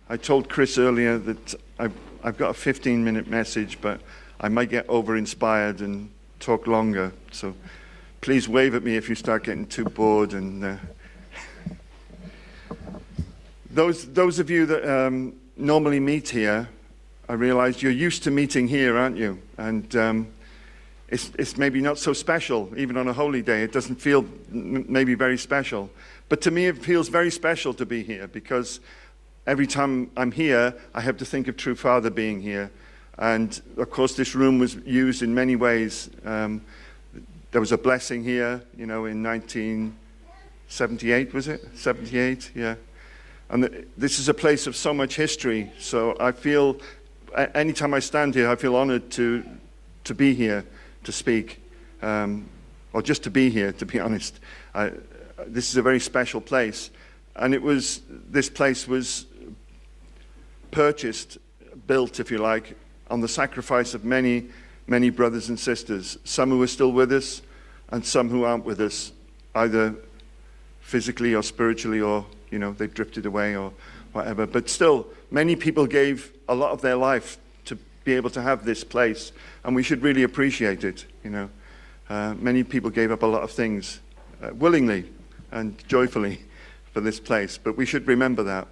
I told Chris earlier that I've got a 15-minute message, but I might get over-inspired and talk longer. So please wave at me if you start getting too bored. And those of you that normally meet here, I realize you're used to meeting here, aren't you? And it's maybe not so special, even on a holy day. It doesn't feel maybe very special. But to me, it feels very special to be here, because every time I'm here, I have to think of True Father being here. And of course, this room was used in many ways. There was a blessing here, in 1978, was it? 78, yeah. And this is a place of so much history. So I feel, anytime I stand here, I feel honored to be here, to speak, or just to be here, to be honest. This is a very special place. And this place was purchased, built, if you like, on the sacrifice of many, many brothers and sisters, some who are still with us and some who aren't with us, either physically or spiritually, or, they've drifted away or whatever. But still, many people gave a lot of their life to be able to have this place, and we should really appreciate it, Many people gave up a lot of things willingly and joyfully for this place, but we should remember that.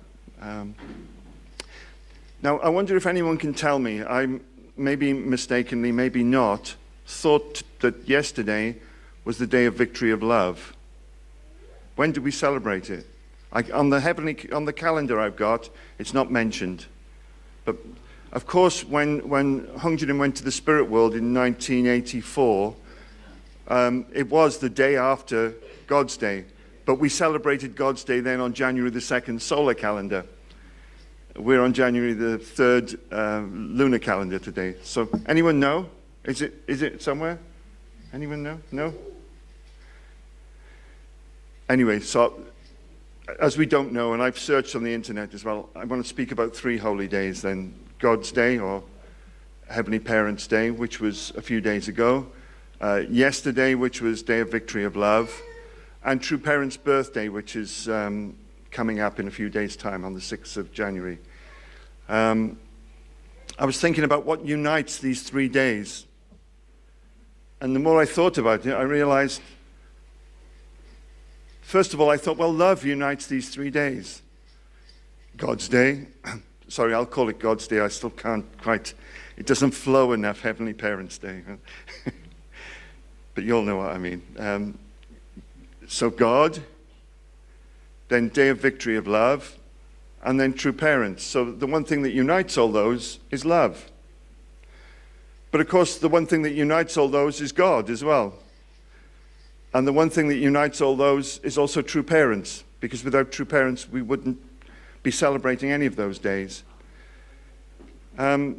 Now, I wonder if anyone can tell me, I maybe mistakenly, maybe not, thought that yesterday was the day of Victory of Love. When did we celebrate it? On the calendar I've got, it's not mentioned. But of course, when Hung Jin went to the spirit world in 1984, it was the day after God's Day. But we celebrated God's Day then on January the 2nd solar calendar. We're on January the 3rd lunar calendar today. So anyone know? Is it somewhere? Anyone know? No? Anyway, so as we don't know, and I've searched on the internet as well, I want to speak about 3 holy days then. God's Day, or Heavenly Parents' Day, which was a few days ago. Yesterday, which was Day of Victory of Love. And True Parents' Birthday, which is coming up in a few days' time on the 6th of January. I was thinking about what unites these 3 days. And the more I thought about it, I realized, first of all, I thought, well, love unites these 3 days. God's Day. Sorry, I'll call it God's Day. I still can't quite, it doesn't flow enough, Heavenly Parents' Day. But you'll know what I mean. So God, then Day of Victory of Love, and then True Parents. So the one thing that unites all those is love. But of course, the one thing that unites all those is God as well. And the one thing that unites all those is also True Parents, because without True Parents, we wouldn't be celebrating any of those days. I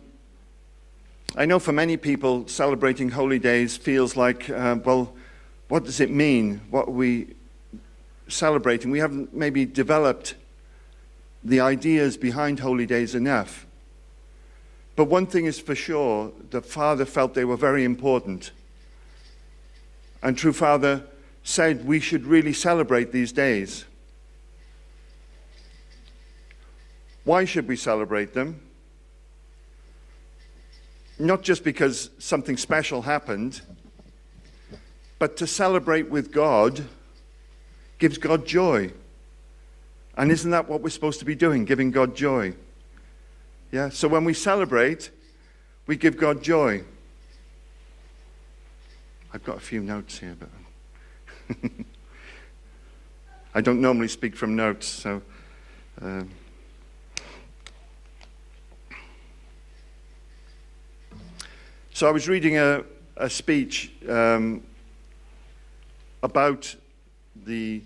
know for many people, celebrating holy days feels like, well, what does it mean? What are we celebrating? We haven't maybe developed the ideas behind holy days enough. But one thing is for sure, the Father felt they were very important. And True Father said we should really celebrate these days. Why should we celebrate them? Not just because something special happened, but to celebrate with God gives God joy. And isn't that what we're supposed to be doing, giving God joy? Yeah, so when we celebrate, we give God joy. I've got a few notes here, but I don't normally speak from notes, so... So I was reading a speech about the...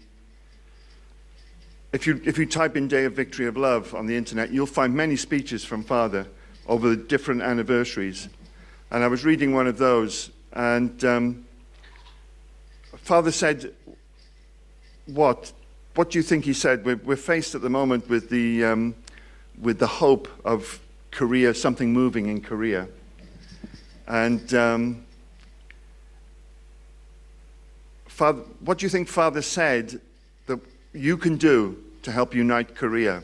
If you type in Day of Victory of Love on the internet, you'll find many speeches from Father over the different anniversaries. And I was reading one of those, and Father said, what do you think he said? We're faced at the moment with the hope of Korea, something moving in Korea. And Father, what do you think Father said that you can do to help unite Korea?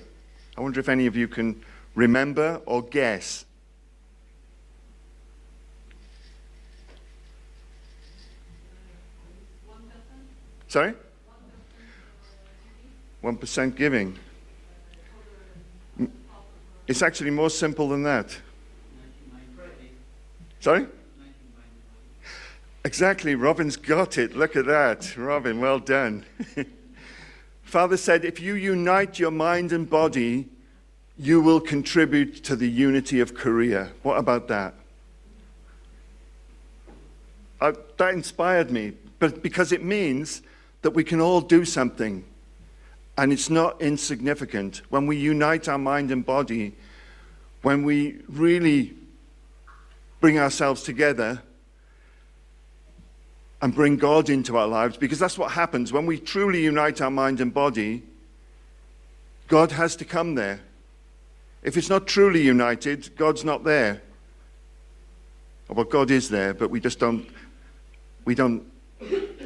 I wonder if any of you can remember or guess. Sorry? 1% giving. It's actually more simple than that. Sorry? Exactly, Robin's got it. Look at that. Robin, well done. Father said, if you unite your mind and body, you will contribute to the unity of Korea. What about that? That inspired me, but because it means that we can all do something, and it's not insignificant. When we unite our mind and body, when we really bring ourselves together and bring God into our lives, because that's what happens. When we truly unite our mind and body, God has to come there. If it's not truly united, God's not there. Well, God is there, but we don't,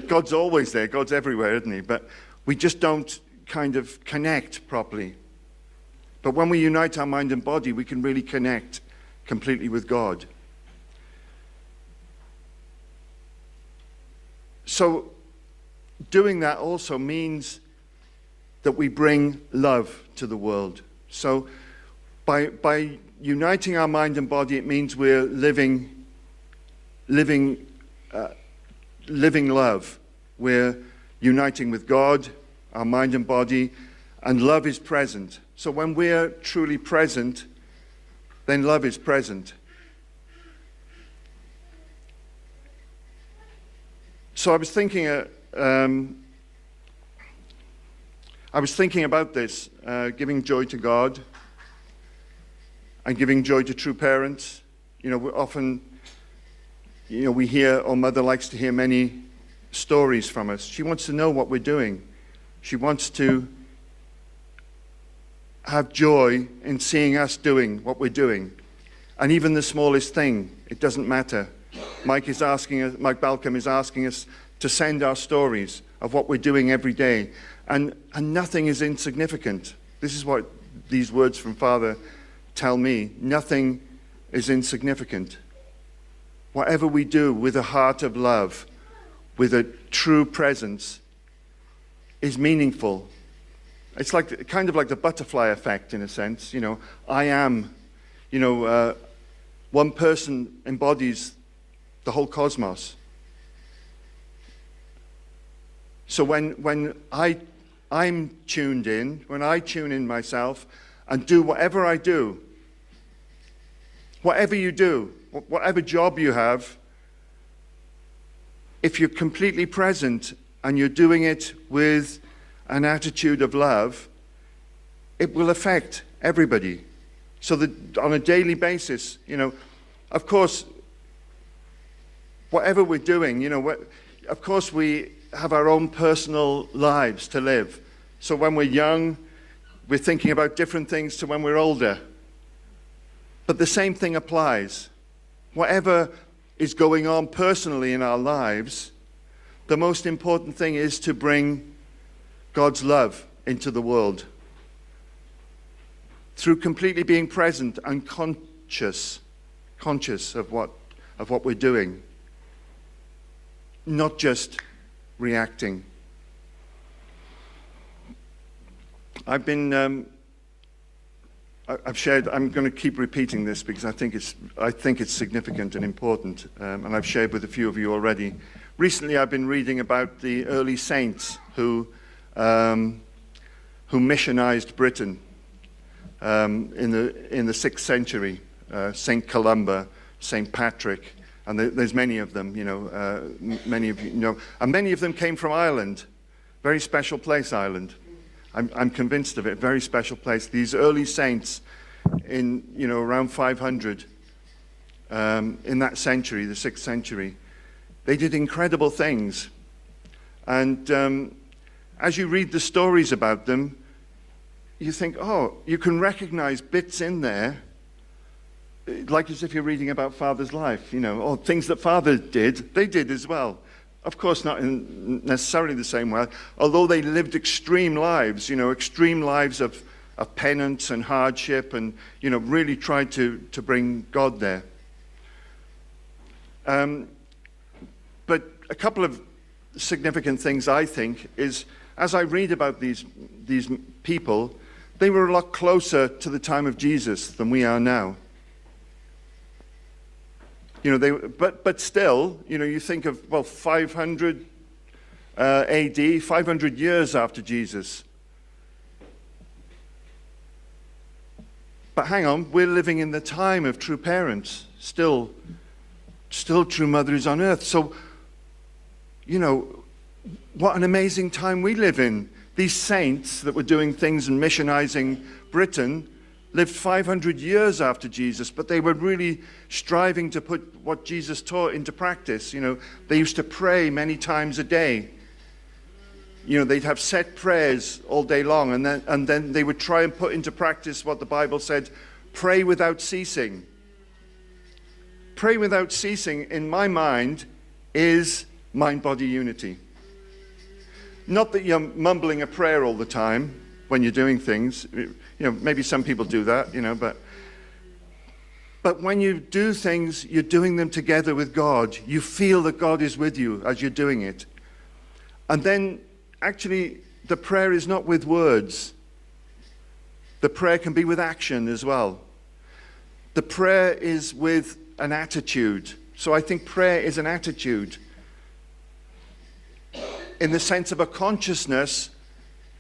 God's always there, God's everywhere, isn't he? But we just don't kind of connect properly. But when we unite our mind and body, we can really connect completely with God. So doing that also means that we bring love to the world. So by uniting our mind and body, it means we're living love. We're uniting with God, our mind and body, and love is present. So when we're truly present, then love is present. So I was thinking about this, giving joy to God and giving joy to true parents. You know, we often, we hear, or Mother likes to hear many stories from us. She wants to know what we're doing. She wants to have joy in seeing us doing what we're doing. And even the smallest thing, it doesn't matter. Mike Balcom is asking us to send our stories of what we're doing every day. And nothing is insignificant. This is what these words from Father tell me. Nothing is insignificant. Whatever we do with a heart of love, with a true presence, is meaningful. It's kind of like the butterfly effect in a sense. I am, one person embodies the whole cosmos. So when I'm tuned in, when I tune in myself and do whatever I do, whatever you do, whatever job you have, if you're completely present and you're doing it with an attitude of love, it will affect everybody. So that on a daily basis, of course, whatever we're doing, of course we have our own personal lives to live. So when we're young, we're thinking about different things to when we're older. But the same thing applies. Whatever is going on personally in our lives, the most important thing is to bring God's love into the world. Through completely being present and conscious of what we're doing. Not just reacting. I've shared, I'm going to keep repeating this because I think it's significant and important, and I've shared with a few of you already. Recently I've been reading about the early saints who missionized Britain in the 6th century. Saint Columba, Saint Patrick, and there's many of them, many of you know, and many of them came from Ireland. Very special place, Ireland. I'm convinced of it. Very special place. These early saints in around 500 in that century, the 6th century, they did incredible things. And as you read the stories about them, you think, oh, you can recognize bits in there, like as if you're reading about Father's life, or things that Father did, they did as well. Of course, not in necessarily the same way, although they lived extreme lives, extreme lives of of penance and hardship, and really tried to bring God there. But a couple of significant things, I think, is as I read about these people, they were a lot closer to the time of Jesus than we are now. But still, you think of 500 AD, 500 years after Jesus. But hang on, we're living in the time of true parents, still true mothers on earth. So, what an amazing time we live in. These saints that were doing things and missionizing Britain lived 500 years after Jesus, but they were really striving to put what Jesus taught into practice. They used to pray many times a day. They'd have set prayers all day long, and then they would try and put into practice what the Bible said, pray without ceasing. Pray without ceasing, in my mind, is mind-body unity. Not that you're mumbling a prayer all the time when you're doing things. Maybe some people do that, but when you do things, you're doing them together with God. You feel that God is with you as you're doing it. And then, actually, the prayer is not with words. The prayer can be with action as well. The prayer is with an attitude. So I think prayer is an attitude, in the sense of a consciousness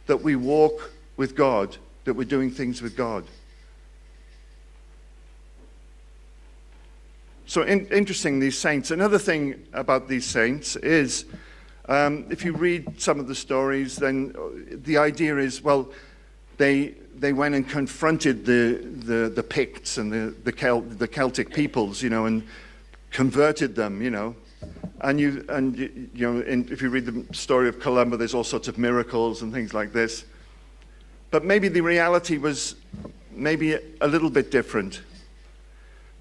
that we walk with God, that we're doing things with God. So interesting, these saints. Another thing about these saints is, if you read some of the stories, then the idea is, they went and confronted the Picts and the Celtic peoples, and converted them, And if you read the story of Columba, there's all sorts of miracles and things like this. But maybe the reality was maybe a little bit different.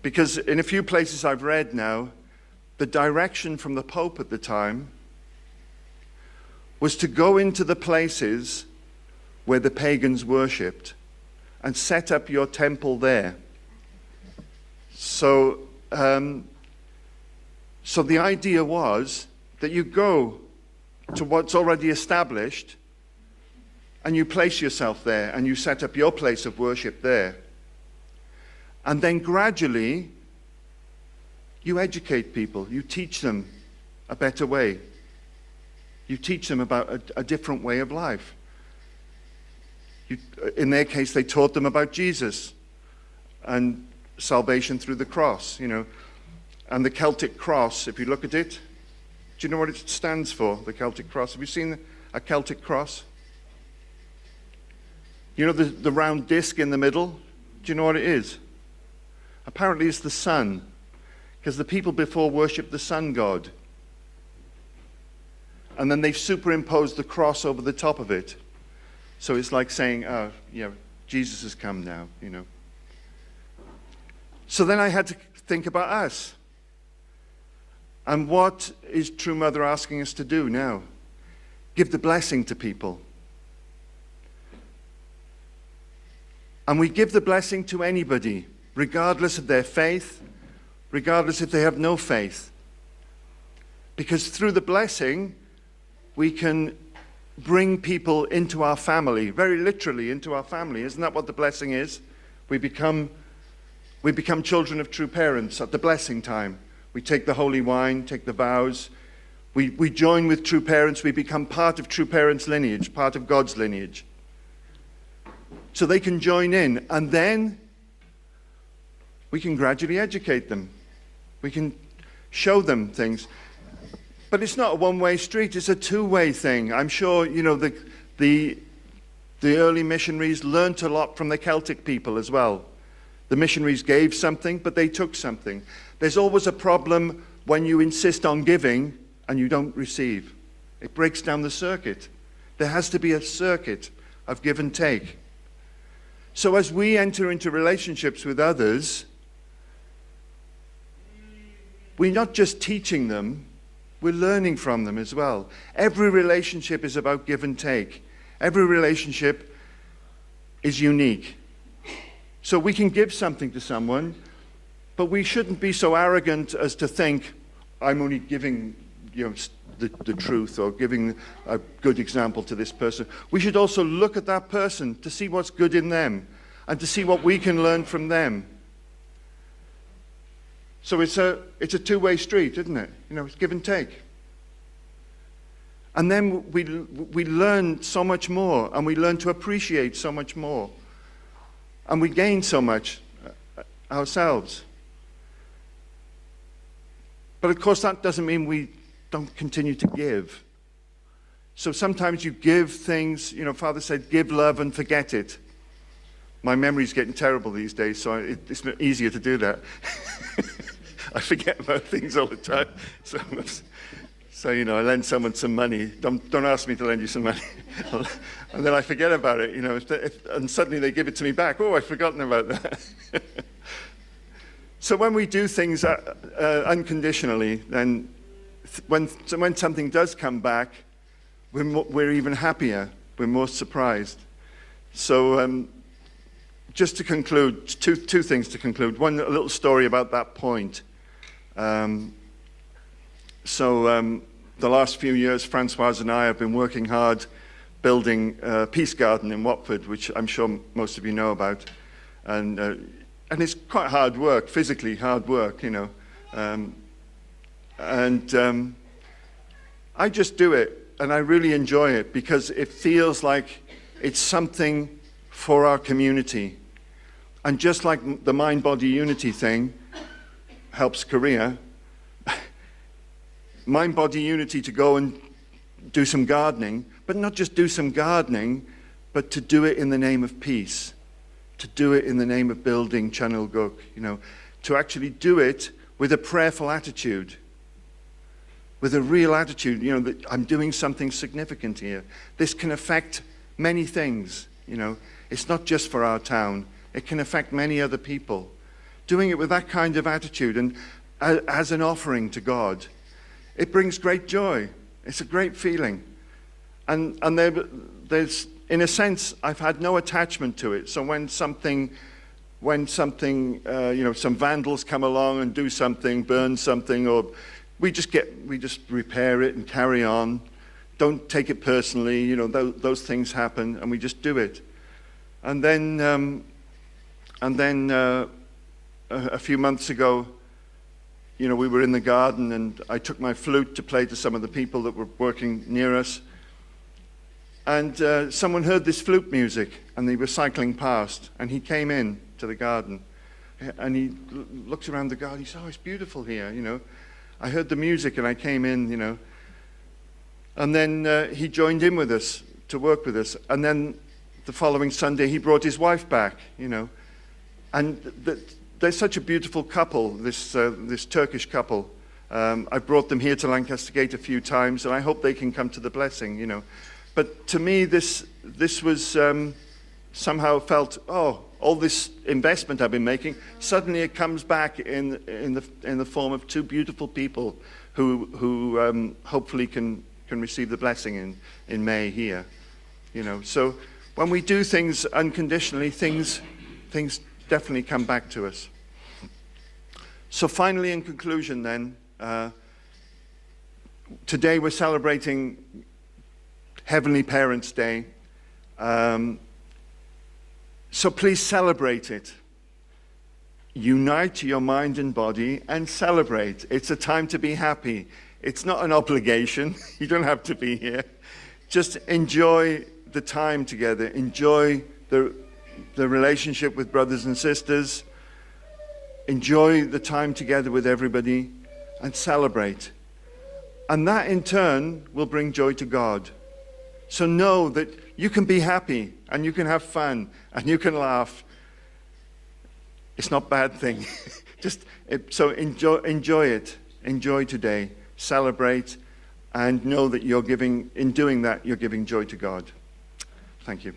Because in a few places I've read now, the direction from the Pope at the time was to go into the places where the pagans worshipped and set up your temple there. So the idea was that you go to what's already established and you place yourself there and you set up your place of worship there. And then gradually you educate people, you teach them a better way. You teach them about a different way of life. In their case, they taught them about Jesus and salvation through the cross, And the Celtic cross, if you look at it, do you know what it stands for, the Celtic cross? Have you seen a Celtic cross? The round disc in the middle? Do you know what it is? Apparently it's the sun, because the people before worshipped the sun god. And then they've superimposed the cross over the top of it. So it's like saying, Jesus has come now, So then I had to think about us. And what is True Mother asking us to do now? Give the blessing to people. And we give the blessing to anybody, regardless of their faith, regardless if they have no faith. Because through the blessing, we can bring people into our family, very literally into our family. Isn't that what the blessing is? We become children of true parents at the blessing time. We take the holy wine, take the vows. We join with true parents. We become part of true parents' lineage, part of God's lineage. So they can join in. And then we can gradually educate them. We can show them things. But it's not a one-way street. It's a two-way thing. I'm sure, the early missionaries learnt a lot from the Celtic people as well. The missionaries gave something, but they took something. There's always a problem when you insist on giving and you don't receive. It breaks down the circuit. There has to be a circuit of give and take. So as we enter into relationships with others, we're not just teaching them, we're learning from them as well. Every relationship is about give and take. Every relationship is unique. So we can give something to someone, but we shouldn't be so arrogant as to think, I'm only giving the truth or giving a good example to this person. We should also look at that person to see what's good in them and to see what we can learn from them. So it's a two-way street, isn't it? It's give and take. And then we learn so much more, and we learn to appreciate so much more. And we gain so much ourselves. But of course, that doesn't mean we don't continue to give. So sometimes you give things, Father said, give love and forget it. My memory's getting terrible these days, so it's easier to do that. I forget about things all the time. So I lend someone some money. Don't ask me to lend you some money. And then I forget about it, and suddenly they give it to me back. Oh, I've forgotten about that. So when we do things unconditionally, then when something does come back, we're even happier. We're more surprised. So just to conclude, two things to conclude. One, a little story about that point. The last few years, Francoise and I have been working hard building a peace garden in Watford, which I'm sure most of you know about. And it's quite hard work, physically hard work, I just do it, and I really enjoy it because it feels like it's something for our community. And just like the mind-body unity thing helps Korea, mind-body unity to go and do some gardening, but not just do some gardening, but to do it in the name of peace, to do it in the name of building Chanulguk, to actually do it with a prayerful attitude, with a real attitude, that I'm doing something significant here. This can affect many things, It's not just for our town. It can affect many other people. Doing it with that kind of attitude and as an offering to God, it brings great joy. It's a great feeling. And there's, in a sense, I've had no attachment to it. So when something, some vandals come along and do something, burn something, or we just repair it and carry on. Don't take it personally. Those things happen, and we just do it. And then a few months ago, we were in the garden, and I took my flute to play to some of the people that were working near us. And someone heard this flute music, and they were cycling past, and he came in to the garden. And he looks around the garden, he said, oh, it's beautiful here, I heard the music, and I came in, And then he joined in with us to work with us. And then the following Sunday, he brought his wife back, And they're such a beautiful couple, this Turkish couple. I brought them here to Lancaster Gate a few times, and I hope they can come to the blessing, But to me, this was somehow felt, all this investment I've been making, suddenly it comes back in the form of two beautiful people who hopefully can receive the blessing in May here, So when we do things unconditionally, things definitely come back to us. So finally, in conclusion then, today we're celebrating Heavenly Parents' Day. So please celebrate it. Unite your mind and body and celebrate. It's a time to be happy. It's not an obligation. You don't have to be here. Just enjoy the time together. Enjoy the relationship with brothers and sisters. Enjoy the time together with everybody and celebrate. And that in turn will bring joy to God. So know that you can be happy and you can have fun and you can laugh. It's not a bad thing. So enjoy it. Enjoy today. Celebrate and know that in doing that, you're giving joy to God. Thank you.